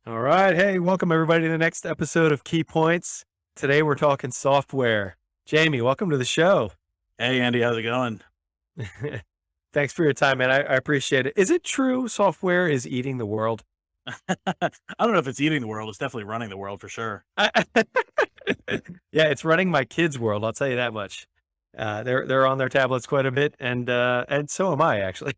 All right. Hey, welcome everybody to the next episode of Key Points. Today we're talking software. Jamie, welcome to the show. Hey Andy, how's it going? Thanks for your time, man. I appreciate it. Is it true software is eating the world? I don't know if it's eating the world. It's definitely running the world for sure. Yeah, it's running my kids' world. I'll tell you that much. They're on their tablets quite a bit, and so am I actually.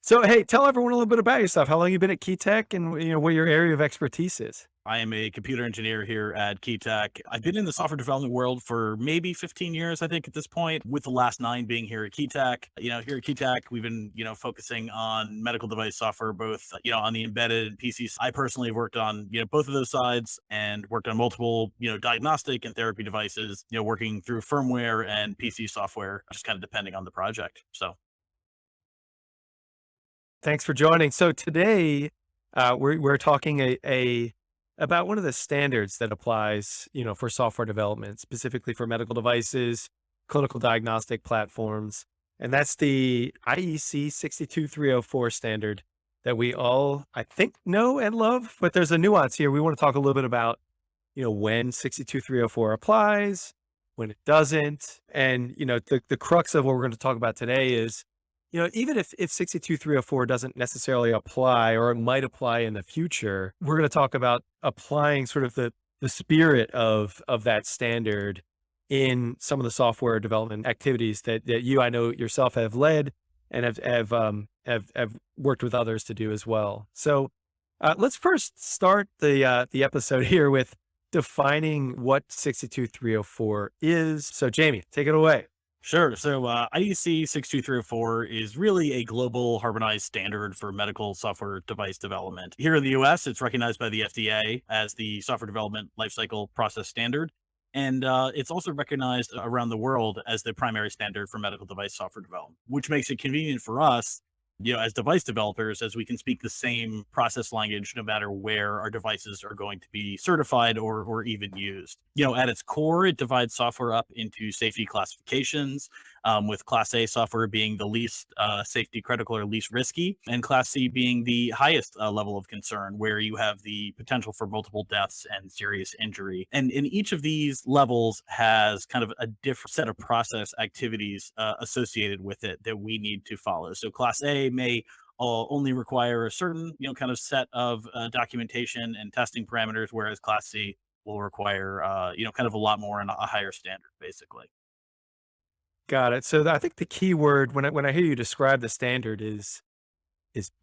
So hey, tell everyone a little bit about yourself. How long you been at Key Tech, and what your area of expertise is. I am a computer engineer here at Keytech. I've been in the software development world for maybe 15 years, I think, at this point, with the last 9 being here at Keytech. Here at Keytech, we've been, focusing on medical device software, both, on the embedded and PC. I personally have worked on, both of those sides and worked on multiple, diagnostic and therapy devices, working through firmware and PC software, just kind of depending on the project. So Thanks for joining. So today, we're talking about one of the standards that applies, for software development, specifically for medical devices, clinical diagnostic platforms, and that's the IEC 62304 standard that we all, I think, know and love. But there's a nuance here. We want to talk a little bit about, when 62304 applies, when it doesn't, and the crux of what we're going to talk about today is even if 62304 doesn't necessarily apply or it might apply in the future, we're going to talk about applying sort of the spirit of that standard in some of the software development activities that you, I know yourself have led and have worked with others to do as well. So let's first start the episode here with defining what 62304 is. So Jamie, take it away. sure. So IEC 62304 is really a global harmonized standard for medical software device development. Here in the US, it's recognized by the FDA as the software development lifecycle process standard. And it's also recognized around the world as the primary standard for medical device software development, which makes it convenient for us, as device developers, as we can speak the same process language no matter where our devices are going to be certified or even used. At its core, it divides software up into safety classifications, with Class A software being the least safety critical or least risky, and Class C being the highest level of concern, where you have the potential for multiple deaths and serious injury. And in each of these levels has kind of a different set of process activities associated with it that we need to follow. So Class A may only require a certain, kind of set of documentation and testing parameters, whereas Class C will require, kind of a lot more and a higher standard, basically. Got it. So I think the key word when I hear you describe the standard is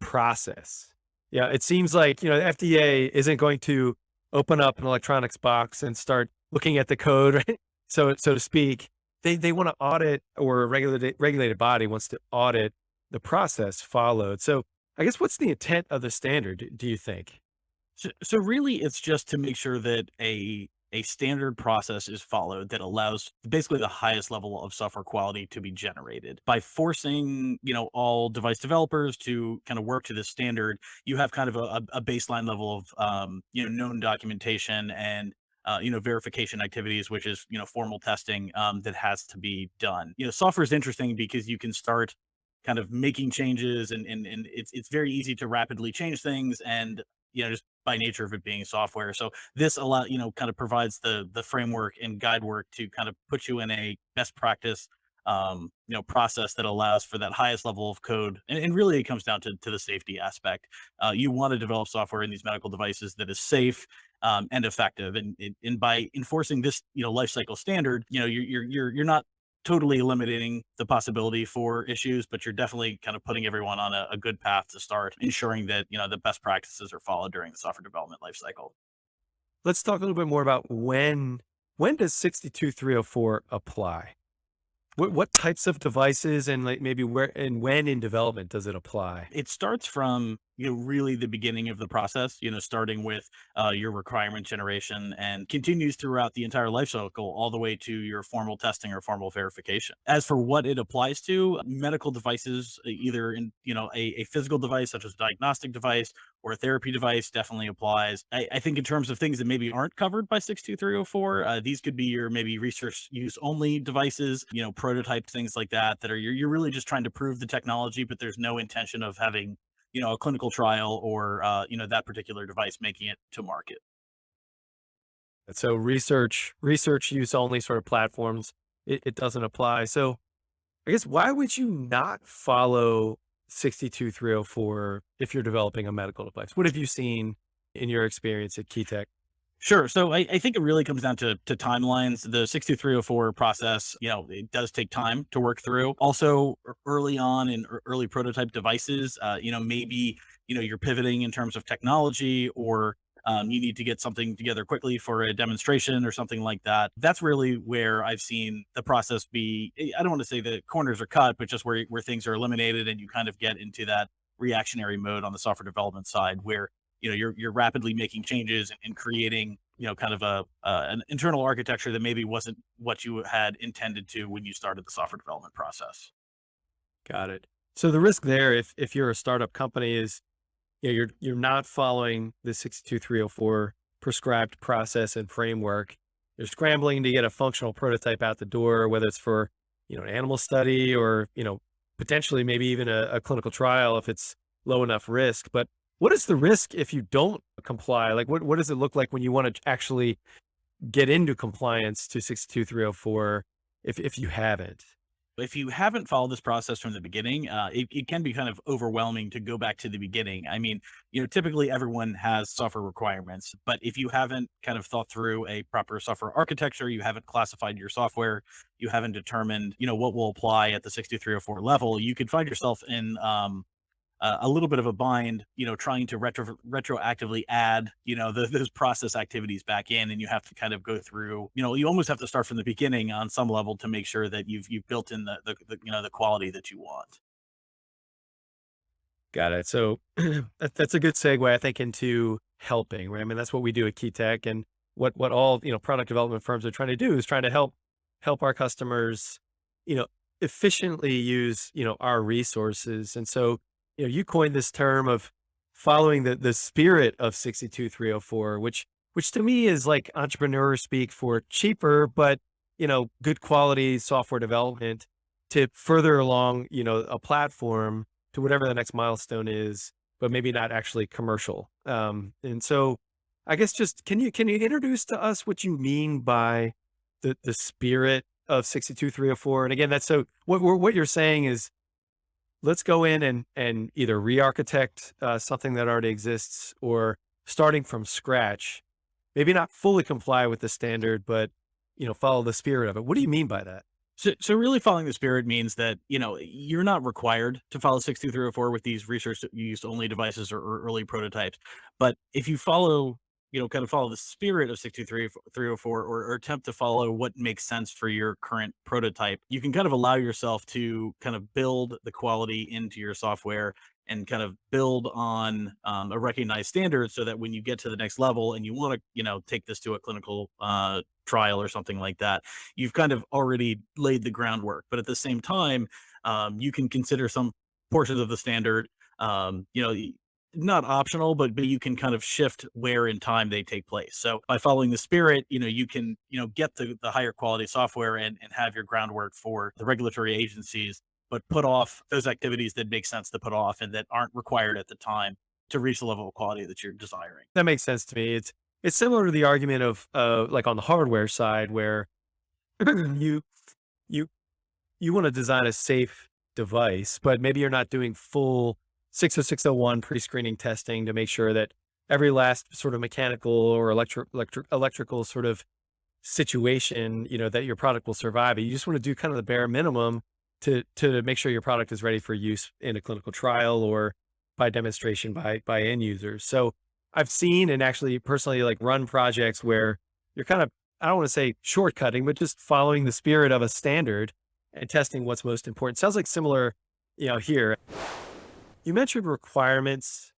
process. Yeah, it seems like the FDA isn't going to open up an electronics box and start looking at the code, right? So to speak. They want to audit, or a regulated body wants to audit the process followed. So I guess what's the intent of the standard? Do you think? So really, it's just to make sure that a standard process is followed that allows basically the highest level of software quality to be generated. By forcing, all device developers to kind of work to this standard, you have kind of a baseline level of, known documentation and verification activities, which is, formal testing that has to be done. Software is interesting because you can start kind of making changes, and it's very easy to rapidly change things, and just by nature of it being software. So this allow kind of provides the framework and guide work to kind of put you in a best practice process that allows for that highest level of code. And really it comes down to the safety aspect. You want to develop software in these medical devices that is safe and effective, and by enforcing this life cycle standard, you're not totally eliminating the possibility for issues, but you're definitely kind of putting everyone on a good path to start ensuring that, the best practices are followed during the software development lifecycle. Let's talk a little bit more about when does 62304 apply? What types of devices, and like maybe where and when in development does it apply? It starts from, really the beginning of the process, starting with your requirement generation, and continues throughout the entire life cycle all the way to your formal testing or formal verification. As for what it applies to, medical devices, either in, a physical device such as a diagnostic device or a therapy device, definitely applies. I think in terms of things that maybe aren't covered by 62304, these could be your maybe research use only devices, prototype things like that, that are you're really just trying to prove the technology, but there's no intention of having a clinical trial or, that particular device making it to market. So research use only sort of platforms, it doesn't apply. So I guess why would you not follow 62304 if you're developing a medical device? What have you seen in your experience at Keytech? Sure. So I think it really comes down to timelines. The 62304 process, it does take time to work through. Also, early on in early prototype devices, maybe, you're pivoting in terms of technology or you need to get something together quickly for a demonstration or something like that. That's really where I've seen the process be. I don't want to say the corners are cut, but just where things are eliminated and you kind of get into that reactionary mode on the software development side where you're rapidly making changes and creating kind of an internal architecture that maybe wasn't what you had intended to when you started the software development process. Got it. So the risk there, if you're a startup company, is you're not following the 62304 prescribed process and framework. You're scrambling to get a functional prototype out the door, whether it's for an animal study or potentially maybe even a clinical trial if it's low enough risk. But what is the risk if you don't comply? Like what does it look like when you want to actually get into compliance to 62304 if you haven't? If you haven't followed this process from the beginning, it can be kind of overwhelming to go back to the beginning. I mean, typically everyone has software requirements, but if you haven't kind of thought through a proper software architecture, you haven't classified your software, you haven't determined, what will apply at the 62304 level, you could find yourself in a little bit of a bind, trying to retroactively add, those process activities back in, and you have to kind of go through, you almost have to start from the beginning on some level to make sure that you've built in the quality that you want. Got it. So that's a good segue, I think, into helping, right? I mean, that's what we do at Keytech, and what all product development firms are trying to do is trying to help our customers, you know, efficiently use our resources. And so, you coined this term of following the spirit of 62304, which to me is like entrepreneur speak for cheaper, but good quality software development to further along, a platform to whatever the next milestone is, but maybe not actually commercial. And so I guess just can you introduce to us what you mean by the spirit of 62304? And again, that's so what you're saying is let's go in and either re-architect something that already exists or starting from scratch, maybe not fully comply with the standard, but follow the spirit of it. What do you mean by that? So really following the spirit means that, you're not required to follow 62304 with these research used only devices or early prototypes. But if you follow, kind of follow the spirit of 62304 or attempt to follow what makes sense for your current prototype, you can kind of allow yourself to kind of build the quality into your software and kind of build on a recognized standard so that when you get to the next level and you want to, take this to a clinical trial or something like that, you've kind of already laid the groundwork. But at the same time, you can consider some portions of the standard, not optional, but you can kind of shift where in time they take place. So by following the spirit, you can get the higher quality software and have your groundwork for the regulatory agencies, but put off those activities that make sense to put off and that aren't required at the time to reach the level of quality that you're desiring. That makes sense to me. It's similar to the argument of like on the hardware side where you you you want to design a safe device, but maybe you're not doing full 60601 pre-screening testing to make sure that every last sort of mechanical or electrical sort of situation, that your product will survive. You just want to do kind of the bare minimum to make sure your product is ready for use in a clinical trial or by demonstration by end users. So I've seen and actually personally like run projects where you're kind of, I don't want to say shortcutting, but just following the spirit of a standard and testing what's most important. Sounds like similar, here. You mentioned requirements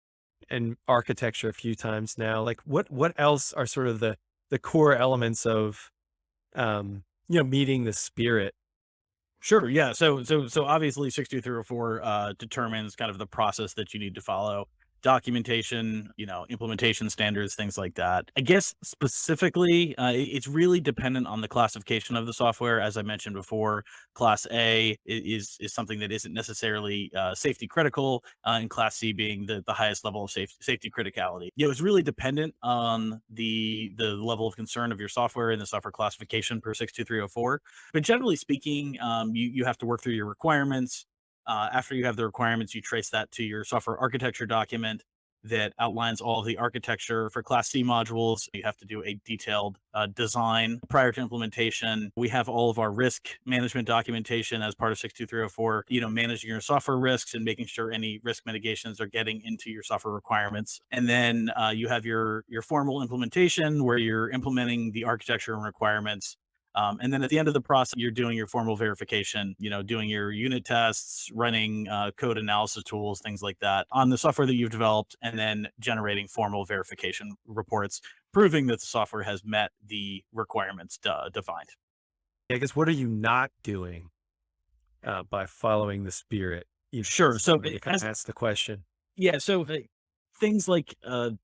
and architecture a few times now. Like what else are sort of the core elements of meeting the spirit? Sure. Yeah. So obviously 62304 determines kind of the process that you need to follow. documentation, implementation standards, things like that. I guess specifically, it's really dependent on the classification of the software. As I mentioned before, Class A is something that isn't necessarily safety critical, and Class C being the highest level of safety criticality. It's really dependent on the level of concern of your software and the software classification per 62304. But generally speaking, you have to work through your requirements. After you have the requirements, you trace that to your software architecture document that outlines all of the architecture for Class C modules. You have to do a detailed design prior to implementation. We have all of our risk management documentation as part of 62304, managing your software risks and making sure any risk mitigations are getting into your software requirements. And then you have your formal implementation where you're implementing the architecture and requirements. And then at the end of the process, you're doing your formal verification, doing your unit tests, running code analysis tools, things like that on the software that you've developed, and then generating formal verification reports proving that the software has met the requirements defined. I guess what are you not doing by following the spirit? Sure. So You kind of ask the question. yeah, so things like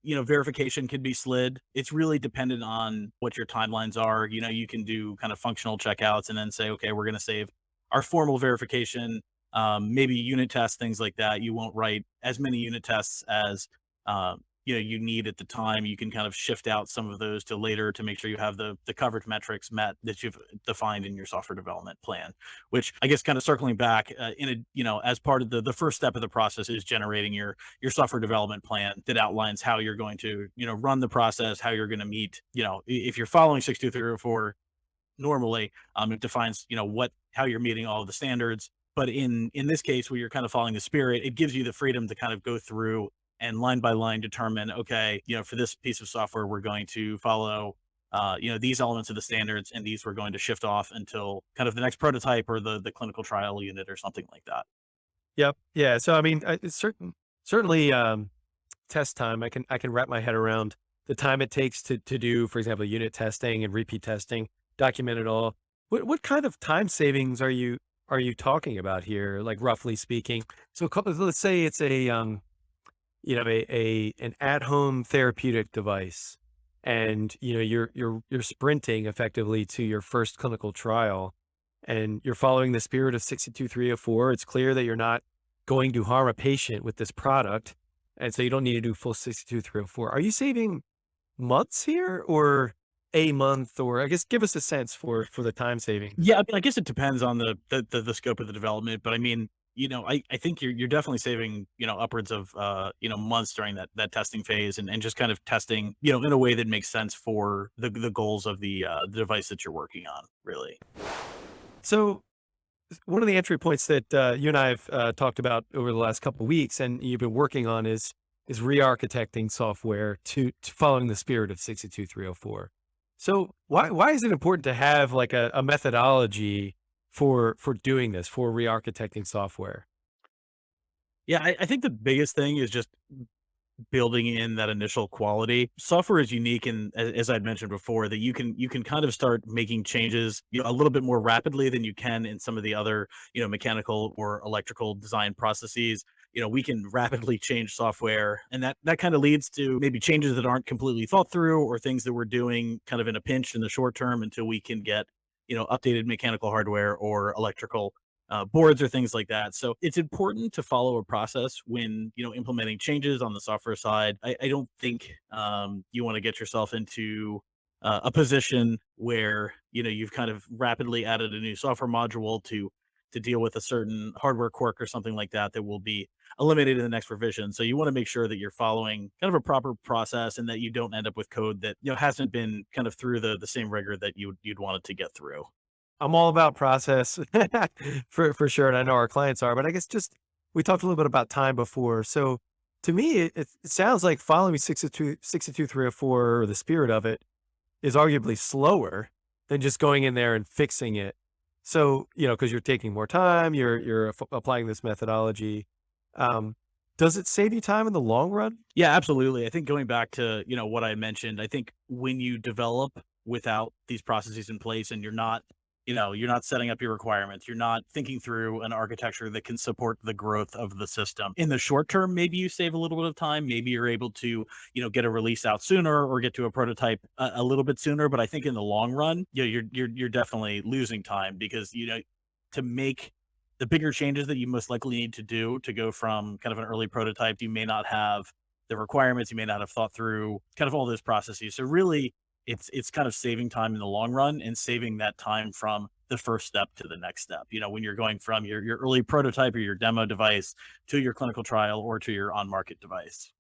verification can be slid. It's really dependent on what your timelines are. You can do kind of functional checkouts and then say, okay, we're going to save our formal verification, maybe unit tests, things like that. You won't write as many unit tests as you need at the time. You can kind of shift out some of those to later to make sure you have the coverage metrics met that you've defined in your software development plan. Which I guess kind of circling back as part of the first step of the process is generating your software development plan that outlines how you're going to run the process, how you're going to meet if you're following 62304 normally, it defines how you're meeting all of the standards. But in this case where you're kind of following the spirit, it gives you the freedom to kind of go through and line by line determine, okay, for this piece of software we're going to follow these elements of the standards, and these we're going to shift off until kind of the next prototype or the clinical trial unit or something like that. Yep. Yeah. So I mean, it's certainly test time. I can wrap my head around the time it takes to do, for example, unit testing and repeat testing, document it all. What kind of time savings are you talking about here? Like roughly speaking. So let's say it's an at-home therapeutic device, and you're sprinting effectively to your first clinical trial, and you're following the spirit of 62304. It's clear that you're not going to harm a patient with this product, and so you don't need to do full 62304. Are you saving months here, or a month, or I guess give us a sense for the time saving? Yeah, I mean, I guess it depends on the scope of the development, but I mean, I think you're definitely saving, upwards of months during that testing phase, and just kind of testing, in a way that makes sense for the goals of the device that you're working on, really. So one of the entry points that you and I have talked about over the last couple of weeks, and you've been working on, is re-architecting software to following the spirit of 62304. So why is it important to have like a methodology for doing this, for re-architecting software? Yeah, I think the biggest thing is just building in that initial quality. Software is unique, and as I'd mentioned before, that you can kind of start making changes, a little bit more rapidly than you can in some of the other, mechanical or electrical design processes. We can rapidly change software, and that kind of leads to maybe changes that aren't completely thought through, or things that we're doing kind of in a pinch in the short term until we can get, updated mechanical hardware or electrical boards or things like that. So it's important to follow a process when implementing changes on the software side. I don't think you want to get yourself into a position where you've kind of rapidly added a new software module to deal with a certain hardware quirk or something like that that will be eliminated in the next revision. So you want to make sure that you're following kind of a proper process, and that you don't end up with code that hasn't been kind of through the same rigor that you'd want it to get through. I'm all about process for sure, and I know our clients are. But I guess just we talked a little bit about time before. So to me, it sounds like following 62304, or the spirit of it, is arguably slower than just going in there and fixing it. So because you're taking more time, you're applying this methodology. Um, does it save you time in the long run? Yeah, absolutely. I think going back to, what I mentioned, I think when you develop without these processes in place, and you're not, You're not setting up your requirements. You're not thinking through an architecture that can support the growth of the system. In the short term, maybe you save a little bit of time. Maybe you're able to, get a release out sooner or get to a prototype a little bit sooner. But I think in the long run, you're definitely losing time because, to make the bigger changes that you most likely need to do to go from kind of an early prototype, you may not have the requirements, you may not have thought through kind of all those processes. So really, it's kind of saving time in the long run and saving that time from the first step to the next step. When you're going from your early prototype or your demo device to your clinical trial or to your on market device.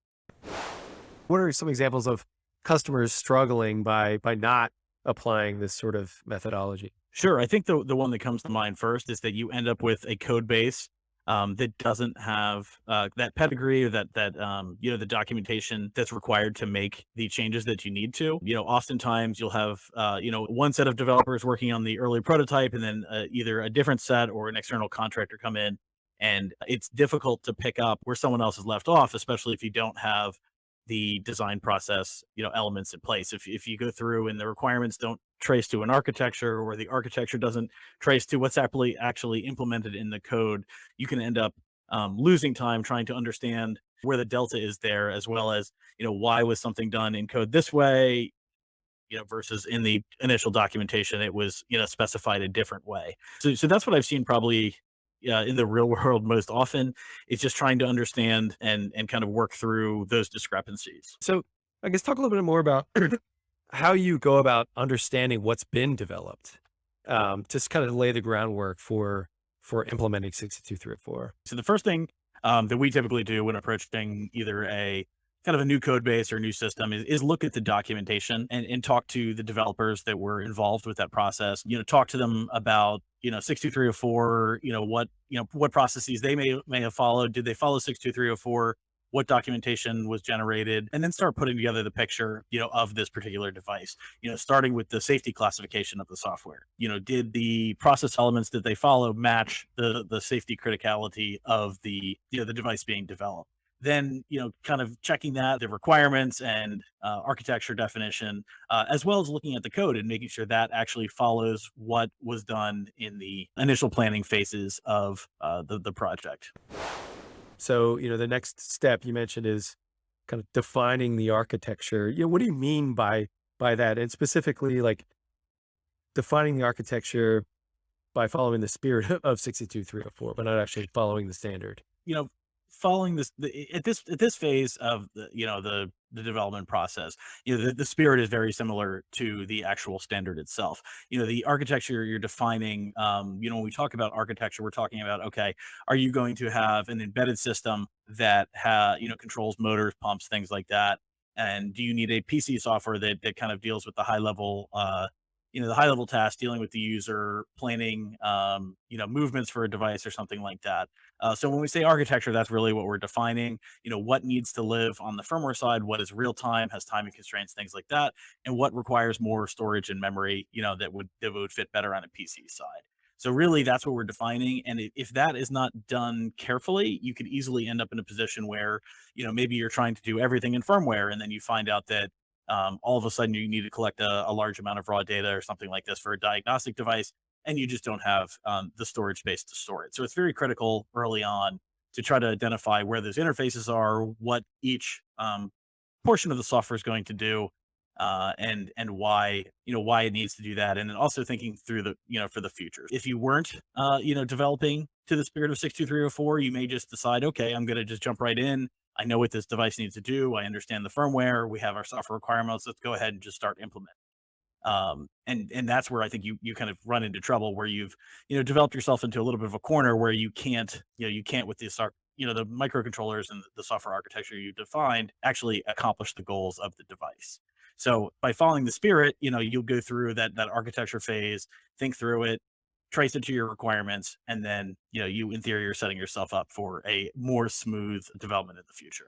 What are some examples of customers struggling by not applying this sort of methodology? Sure. I think the one that comes to mind first is that you end up with a code base that doesn't have that pedigree or that the documentation that's required to make the changes that you need to. Oftentimes you'll have one set of developers working on the early prototype, and then either a different set or an external contractor come in, and it's difficult to pick up where someone else has left off, especially if you don't have the design process, elements in place. If you go through and the requirements don't trace to an architecture, or the architecture doesn't trace to what's actually implemented in the code, you can end up losing time trying to understand where the delta is there, as well as, why was something done in code this way, versus in the initial documentation, it was, specified a different way. So that's what I've seen probably in the real world most often. It's just trying to understand and kind of work through those discrepancies. So I guess talk a little bit more about how you go about understanding what's been developed, just kind of lay the groundwork for implementing 62304. So the first thing that we typically do when approaching either a kind of a new code base or new system is look at the documentation and talk to the developers that were involved with that process. Talk to them about 62304. What processes they may have followed. Did they follow 62304? What documentation was generated, and then start putting together the picture, of this particular device, starting with the safety classification of the software. Did the process elements that they follow match the safety criticality of the device being developed? Then, kind of checking that the requirements and architecture definition, as well as looking at the code and making sure that actually follows what was done in the initial planning phases of the project. So, the next step you mentioned is kind of defining the architecture. What do you mean by that? And specifically, like defining the architecture by following the spirit of 62304, but not actually following the standard. Following at this phase of the development process, the spirit is very similar to the actual standard itself. The architecture you're defining, when we talk about architecture, we're talking about, okay, are you going to have an embedded system that controls motors, pumps, things like that? And do you need a PC software that kind of deals with the high level the high level tasks, dealing with the user, planning movements for a device or something like that? So when we say architecture, that's really what we're defining. What needs to live on the firmware side, what is real time, has timing constraints, things like that, and what requires more storage and memory, that would fit better on a PC side. So really, that's what we're defining. And if that is not done carefully, you could easily end up in a position where, maybe you're trying to do everything in firmware, and then you find out that all of a sudden you need to collect a large amount of raw data or something like this for a diagnostic device, and you just don't have the storage space to store it. So it's very critical early on to try to identify where those interfaces are, what each portion of the software is going to do, and why it needs to do that, and then also thinking through for the future. If you weren't developing to the spirit of 62304, you may just decide, okay, I'm going to just jump right in. I know what this device needs to do. I understand the firmware. We have our software requirements. Let's go ahead and just start implementing. And that's where I think you kind of run into trouble, where you've developed yourself into a little bit of a corner where you can't with the the microcontrollers and the software architecture you defined actually accomplish the goals of the device. So by following the spirit, you'll go through that architecture phase, think through it, trace it to your requirements, and then you in theory are setting yourself up for a more smooth development in the future.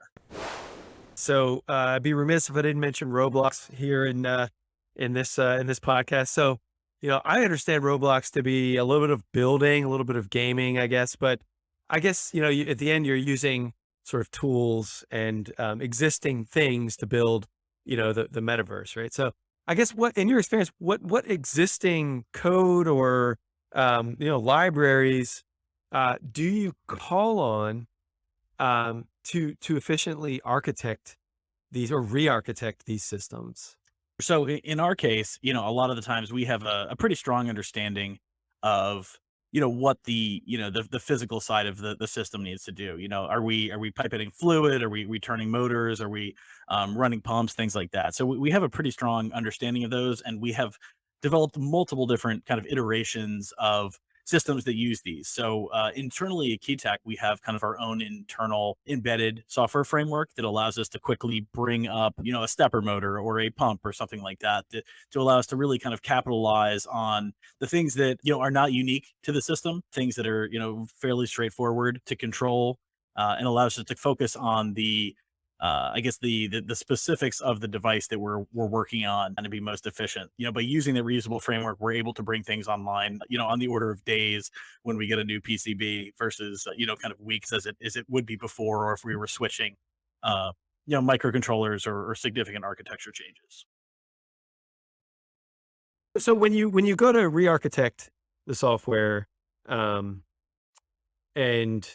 So I'd be remiss if I didn't mention Roblox here in this podcast. So I understand Roblox to be a little bit of building, a little bit of gaming, I guess. But I guess at the end you're using sort of tools and existing things to build the metaverse, right? So I guess what in your experience, what existing code or, libraries, do you call on, to efficiently architect these or re-architect these systems? So in our case, a lot of the times we have a pretty strong understanding of, what the physical side of the system needs to do. Are we pipetting fluid? Are we turning motors? Are we running pumps? Things like that. So we have a pretty strong understanding of those, and we have developed multiple different kind of iterations of systems that use these. So internally at Keytech, we have kind of our own internal embedded software framework that allows us to quickly bring up, a stepper motor or a pump or something like that, to allow us to really kind of capitalize on the things that, are not unique to the system, things that are, fairly straightforward to control, and allows us to focus on I guess the specifics of the device that we're working on and to be most efficient. By using the reusable framework, we're able to bring things online, on the order of days when we get a new PCB versus kind of weeks as it would be before, or if we were switching, uh, microcontrollers or significant architecture changes. So when you go to re-architect the software, um, and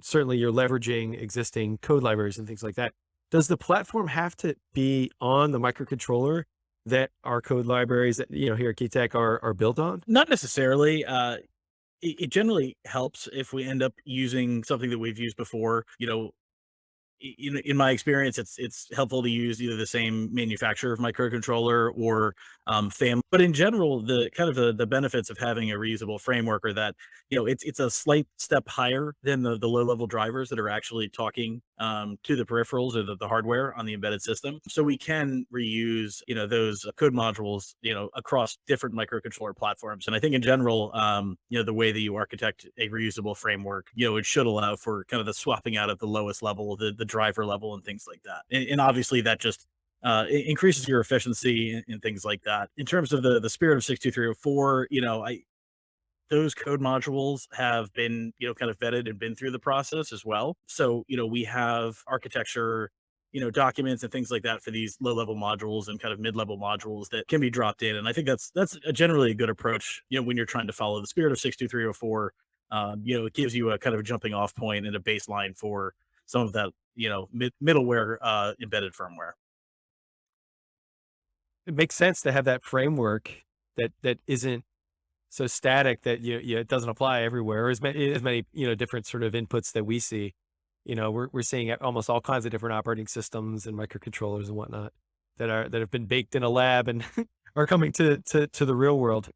certainly you're leveraging existing code libraries and things like that, does the platform have to be on the microcontroller that our code libraries that, here at Keytech are built on? Not necessarily. It generally helps if we end up using something that we've used before. In my experience, it's helpful to use either the same manufacturer of microcontroller or but in general, the kind of the benefits of having a reusable framework are that it's a slight step higher than the low level drivers that are actually talking to the peripherals or the hardware on the embedded system. So we can reuse those code modules across different microcontroller platforms. And I think in general, the way that you architect a reusable framework, it should allow for kind of the swapping out of the lowest level, the driver level, and things like that. And obviously that just increases your efficiency and things like that. In terms of the spirit of 62304, I those code modules have been, kind of vetted and been through the process as well. So, we have architecture, documents and things like that for these low level modules and kind of mid level modules that can be dropped in. And I think that's generally a good approach, when you're trying to follow the spirit of 62304. It gives you a kind of a jumping off point and a baseline for some of that, middleware embedded firmware. It makes sense to have that framework that isn't so static that it doesn't apply everywhere, or as many different sort of inputs that we see. We're seeing almost all kinds of different operating systems and microcontrollers and whatnot that have been baked in a lab and are coming to the real world.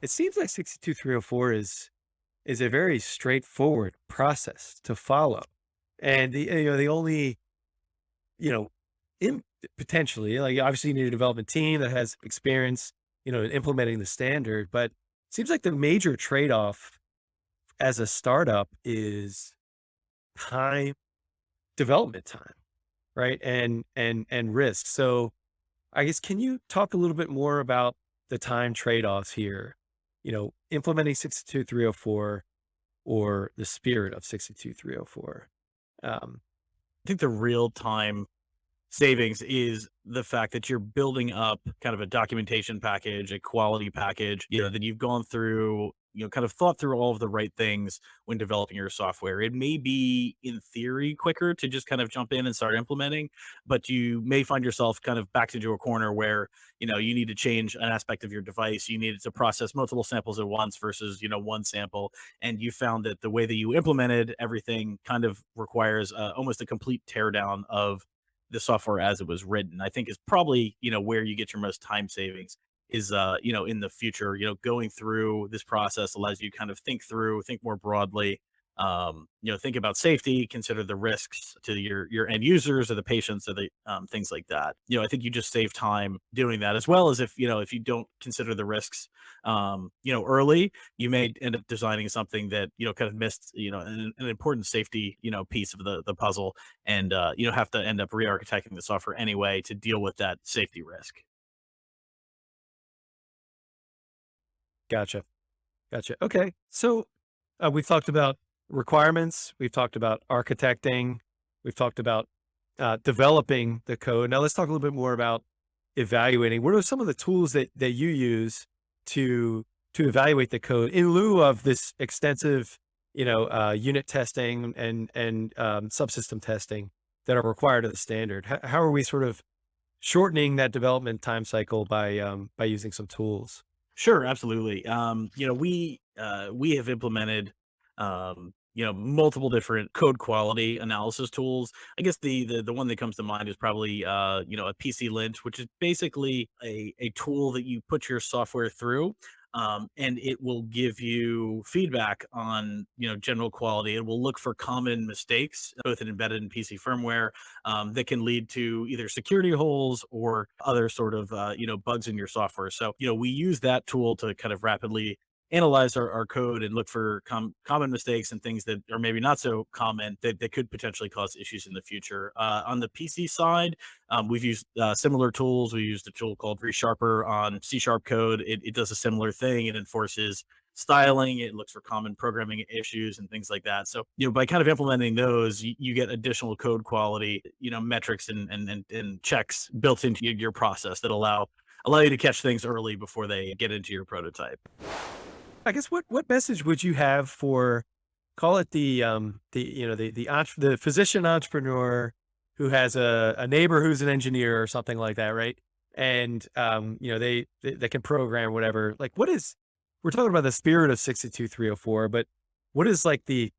It seems like 62304 is a very straightforward process to follow, and the only you know in, potentially, like, obviously you need a development team that has experience in implementing the standard, but it seems like the major trade-off as a startup is time, development time, right? And risk. So I guess, can you talk a little bit more about the time trade-offs here? Implementing 62304 or the spirit of 62304. Um, I think the real time savings is the fact that you're building up kind of a documentation package, a quality package, that you've gone through, kind of thought through all of the right things when developing your software. It may be in theory quicker to just kind of jump in and start implementing, but you may find yourself kind of backed into a corner where, you need to change an aspect of your device. You needed to process multiple samples at once versus, one sample. And you found that the way that you implemented everything kind of requires almost a complete teardown of the software as it was written. I think is probably, where you get your most time savings is, in the future, going through this process allows you to kind of think more broadly, think about safety, consider the risks to your end users or the patients or the things like that. I think you just save time doing that, as well as if you don't consider the risks, early, you may end up designing something that kind of missed an important safety piece of the puzzle, and have to end up re-architecting the software anyway to deal with that safety risk. Gotcha. Gotcha. Okay. So we've talked about requirements. We've talked about architecting. We've talked about developing the code. Now let's talk a little bit more about evaluating, what are some of the tools that you use to evaluate the code in lieu of this extensive, unit testing and subsystem testing that are required of the standard? How are we sort of shortening that development time cycle by using some tools? Sure, absolutely. We have implemented multiple different code quality analysis tools. I guess the one that comes to mind is probably a PC lint, which is basically a tool that you put your software through. And it will give you feedback on general quality. It will look for common mistakes, both in embedded and PC firmware, that can lead to either security holes or other sort of bugs in your software. So we use that tool to kind of rapidly analyze our code and look for common mistakes and things that are maybe not so common that could potentially cause issues in the future. On the PC side, we've used similar tools. We used a tool called ReSharper on C# code. It does a similar thing. It enforces styling. It looks for common programming issues and things like that. So, by kind of implementing those, you get additional code quality, metrics and checks built into your process that allow you to catch things early before they get into your prototype. I guess what message would you have for, call it the physician entrepreneur who has a neighbor who's an engineer or something like that, right? And they can program whatever. Like, we're talking about the spirit of 62304, but what is like the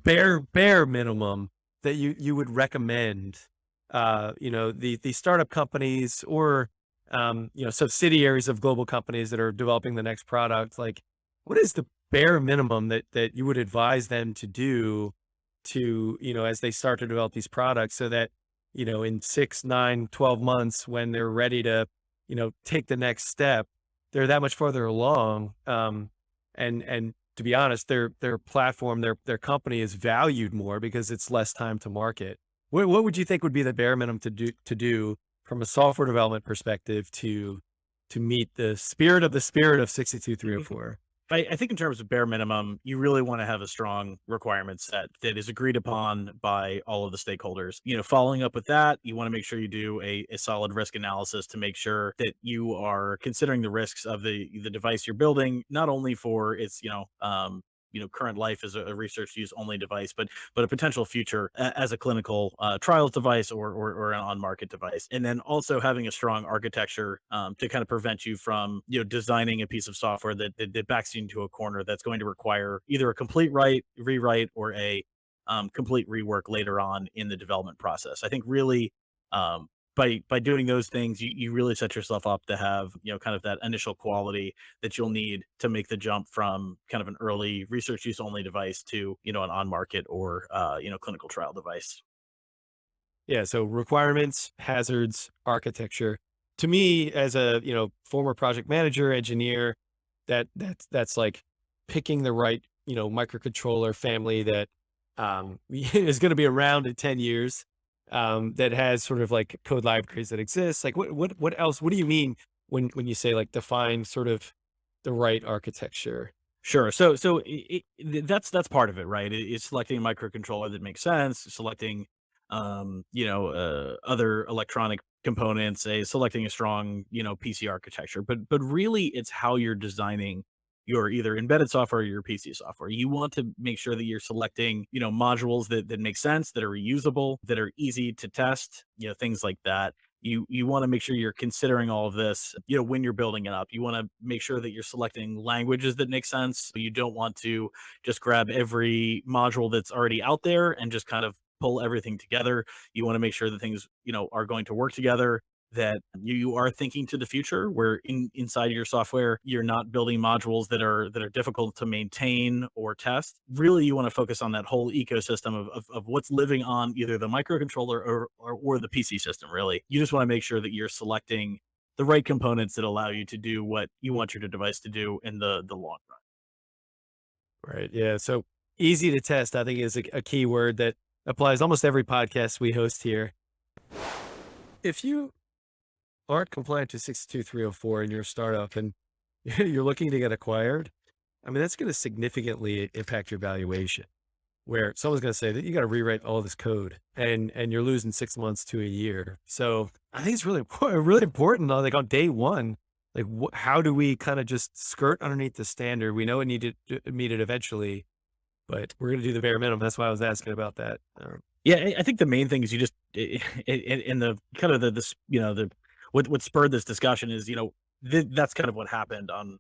bare minimum that you would recommend, the startup companies or subsidiaries of global companies that are developing the next product? Like, what is the bare minimum that you would advise them to do to, as they start to develop these products so that, in 6, 9, 12 months, when they're ready to, take the next step, they're that much farther along. And to be honest, their platform, their company is valued more because it's less time to market. What would you think would be the bare minimum to do from a software development perspective to meet the spirit of 62304? I think in terms of bare minimum, you really want to have a strong requirement set that is agreed upon by all of the stakeholders. Following up with that, you want to make sure you do a solid risk analysis to make sure that you are considering the risks of the device you're building, not only for its, current life as a research use only device, but a potential future as a clinical trials device or an on market device. And then also having a strong architecture to kind of prevent you from designing a piece of software that backs you into a corner that's going to require either a complete rewrite or a complete rework later on in the development process. I think really by doing those things, you really set yourself up to have, kind of that initial quality that you'll need to make the jump from kind of an early research use only device to, an on market or, clinical trial device. Yeah. So requirements, hazards, architecture. To me, as a, former project manager, engineer, that's like picking the right, microcontroller family that is going to be around in 10 years, that has sort of like code libraries that exist. Like, what else? What do you mean when you say like define sort of the right architecture? Sure. That's part of it, right? It's selecting a microcontroller that makes sense, selecting, other electronic components, selecting a strong, PC architecture. But really, it's how you're designing your either embedded software or your PC software. You want to make sure that you're selecting, modules that make sense, that are reusable, that are easy to test, things like that. You want to make sure you're considering all of this, when you're building it up. You want to make sure that you're selecting languages that make sense. You don't want to just grab every module that's already out there and just kind of pull everything together. You want to make sure that things, are going to work together, that you are thinking to the future where inside your software you're not building modules that are difficult to maintain or test. Really, you want to focus on that whole ecosystem of what's living on either the microcontroller or the PC system. Really, you just want to make sure that you're selecting the right components that allow you to do what you want your device to do in the long run. Right. Yeah. So easy to test, I think, is a key word that applies almost every podcast we host here. If you aren't compliant to 62304 in your startup and you're looking to get acquired, I mean, that's going to significantly impact your valuation. where someone's going to say that you got to rewrite all this code and you're losing 6 months to a year. So I think it's really important, really important like on day one, like how do we kind of just skirt underneath the standard? We know we need to meet it eventually, but we're going to do the bare minimum. That's why I was asking about that. Yeah, I think the main thing is you just in the kind of this, the what spurred this discussion is, that's kind of what happened on,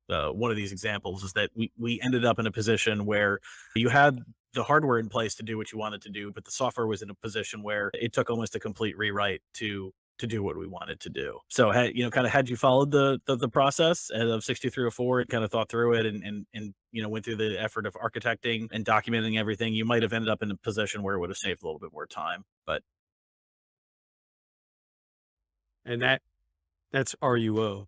one of these examples is that we ended up in a position where you had the hardware in place to do what you wanted to do, but the software was in a position where it took almost a complete rewrite to do what we wanted to do. So had kind of had you followed the process of 62304 and kind of thought through it and went through the effort of architecting and documenting everything, you might have ended up in a position where it would have saved a little bit more time. But And that's RUO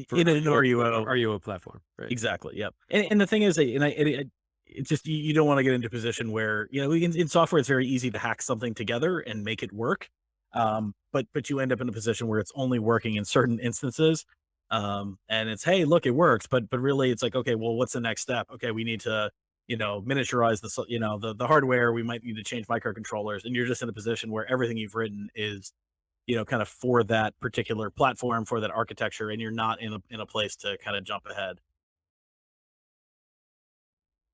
for in an RUO, RUO platform, right? exactly. Yep. And the thing is, it's just you don't want to get into a position where in software it's very easy to hack something together and make it work. But you end up in a position where it's only working in certain instances. And it's, hey, look, it works, but really it's like, okay, well, what's the next step? Okay, we need to, miniaturize the hardware. We might need to change microcontrollers, and you're just in a position where everything you've written is, kind of for that particular platform, for that architecture, and you're not in a place to kind of jump ahead.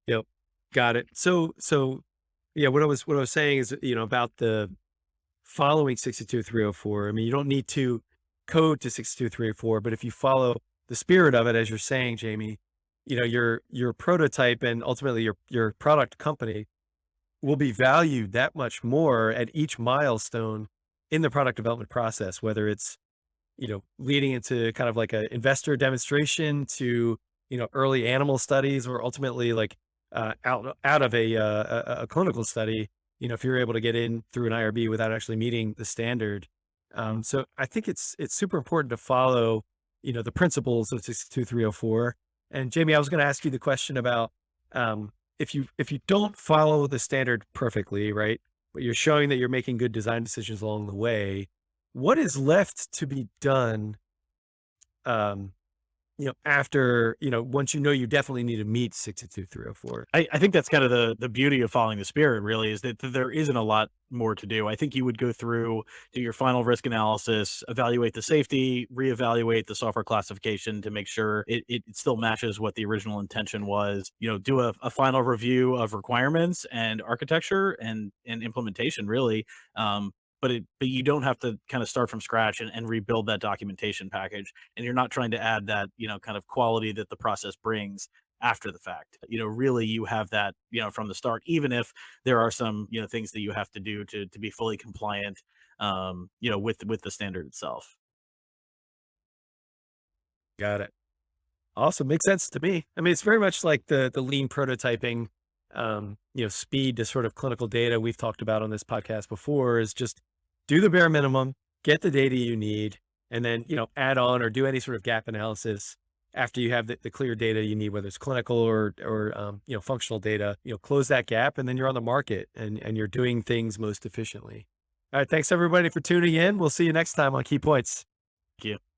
Yep. Got it. So yeah, what I was saying is, about the following 62304. I mean, you don't need to code to 62304, but if you follow the spirit of it, as you're saying, Jamie, your prototype and ultimately your product company will be valued that much more at each milestone in the product development process, whether it's, leading into kind of like a investor demonstration to, early animal studies or ultimately like out of a clinical study, if you're able to get in through an IRB without actually meeting the standard. So I think it's super important to follow, the principles of 62304. And Jamie, I was going to ask you the question about, if you don't follow the standard perfectly, right, but you're showing that you're making good design decisions along the way, what is left to be done, um, after, once you definitely need to meet 62304? I think that's kind of the beauty of following the spirit really is that there isn't a lot more to do. I think you would go through, do your final risk analysis, evaluate the safety, reevaluate the software classification to make sure it still matches what the original intention was, do a final review of requirements and architecture and implementation really. But you don't have to kind of start from scratch and rebuild that documentation package. And you're not trying to add that, kind of quality that the process brings after the fact. Really you have that, from the start, even if there are some, things that you have to do to be fully compliant, with the standard itself. Got it. Awesome. Makes sense to me. I mean, it's very much like the lean prototyping, speed to sort of clinical data we've talked about on this podcast before is just do the bare minimum, get the data you need, and then, add on or do any sort of gap analysis after you have the clear data you need, whether it's clinical or functional data, close that gap, and then you're on the market and you're doing things most efficiently. All right. Thanks everybody for tuning in. We'll see you next time on Key Points. Thank you.